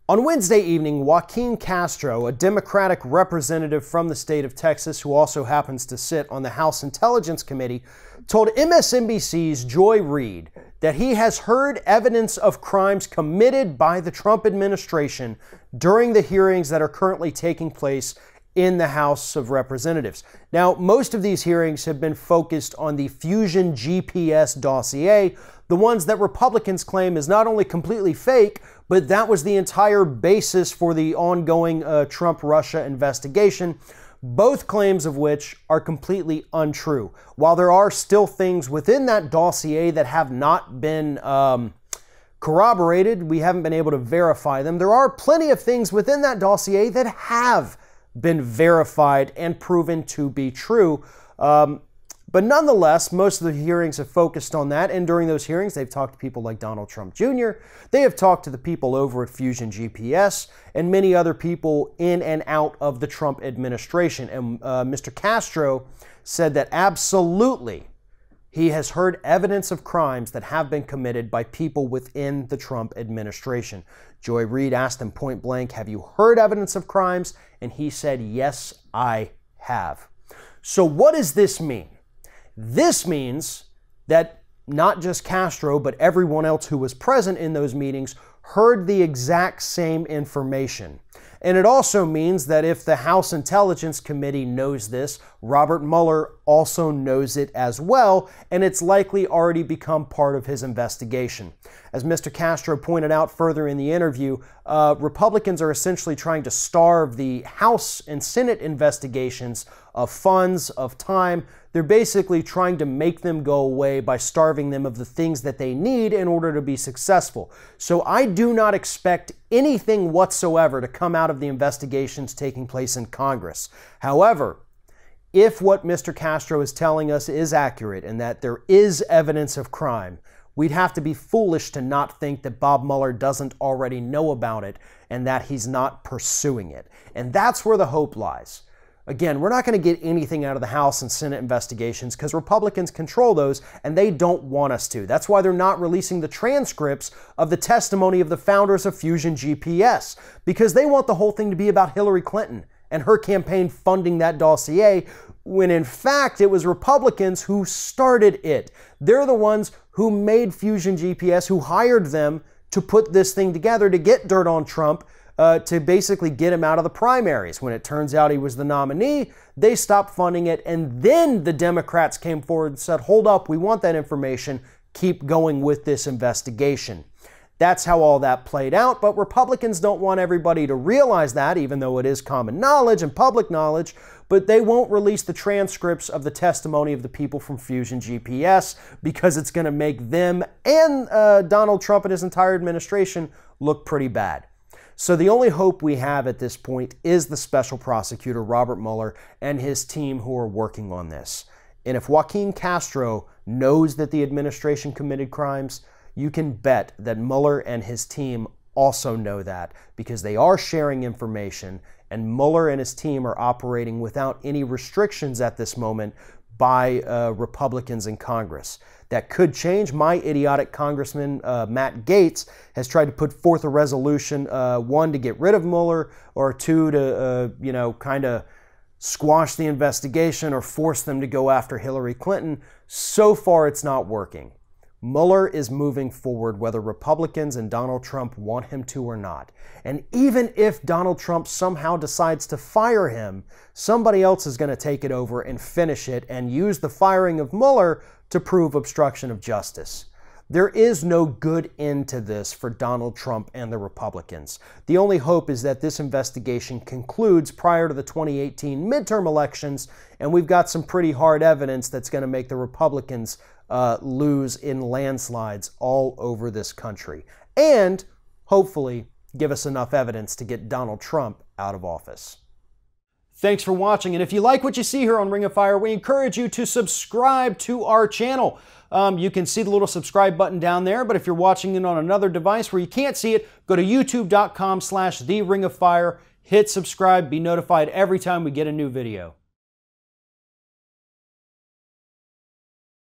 On Wednesday evening, Joaquin Castro, a Democratic representative from the state of Texas who also happens to sit on the House Intelligence Committee, told MSNBC's Joy Reid that he has heard evidence of crimes committed by the Trump administration during the hearings that are currently taking place in the House of Representatives. Now, most of these hearings have been focused on the Fusion GPS dossier, the ones that Republicans claim is not only completely fake, but that was the entire basis for the ongoing Trump-Russia investigation, both claims of which are completely untrue. While there are still things within that dossier that have not been corroborated, we haven't been able to verify them, there are plenty of things within that dossier that have been verified and proven to be true. But nonetheless, most of the hearings have focused on that, and during those hearings, they've talked to people like Donald Trump Jr., they have talked to the people over at Fusion GPS, and many other people in and out of the Trump administration. And Mr. Castro said that absolutely he has heard evidence of crimes that have been committed by people within the Trump administration. Joy Reid asked him point blank, "Have you heard evidence of crimes?" And he said, "Yes, I have." So what does this mean? This means that not just Castro, but everyone else who was present in those meetings heard the exact same information. And it also means that if the House Intelligence Committee knows this, Robert Mueller also knows it as well, and it's likely already become part of his investigation. As Mr. Castro pointed out further in the interview, Republicans are essentially trying to starve the House and Senate investigations of funds, of time. They're basically trying to make them go away by starving them of the things that they need in order to be successful. So I do not expect anything whatsoever to come out of the investigations taking place in Congress. However, if what Mr. Castro is telling us is accurate and that there is evidence of crime, we'd have to be foolish to not think that Bob Mueller doesn't already know about it and that he's not pursuing it. And that's where the hope lies. Again, we're not going to get anything out of the House and Senate investigations because Republicans control those and they don't want us to. That's why they're not releasing the transcripts of the testimony of the founders of Fusion GPS, because they want the whole thing to be about Hillary Clinton and her campaign funding that dossier, when in fact it was Republicans who started it. They're the ones who made Fusion GPS, who hired them to put this thing together to get dirt on Trump, to basically get him out of the primaries. When it turns out he was the nominee, they stopped funding it, and then the Democrats came forward and said, hold up, we want that information, keep going with this investigation. That's how all that played out, but Republicans don't want everybody to realize that, even though it is common knowledge and public knowledge, but they won't release the transcripts of the testimony of the people from Fusion GPS because it's going to make them and Donald Trump and his entire administration look pretty bad. So the only hope we have at this point is the special prosecutor, Robert Mueller, and his team who are working on this. And if Joaquin Castro knows that the administration committed crimes, you can bet that Mueller and his team also know that, because they are sharing information, and Mueller and his team are operating without any restrictions at this moment by Republicans in Congress. That could change. My idiotic Congressman Matt Gaetz has tried to put forth a resolution, one, to get rid of Mueller, or two, to kind of squash the investigation or force them to go after Hillary Clinton. So far, it's not working. Mueller is moving forward whether Republicans and Donald Trump want him to or not. And even if Donald Trump somehow decides to fire him, somebody else is going to take it over and finish it and use the firing of Mueller to prove obstruction of justice. There is no good end to this for Donald Trump and the Republicans. The only hope is that this investigation concludes prior to the 2018 midterm elections, and we've got some pretty hard evidence that's going to make the Republicans lose in landslides all over this country, and hopefully give us enough evidence to get Donald Trump out of office. Thanks for watching, and if you like what you see here on Ring of Fire, we encourage you to subscribe to our channel. You can see the little subscribe button down there, but if you're watching it on another device where you can't see it, go to youtube.com/TheRingOfFire, hit subscribe, be notified every time we get a new video.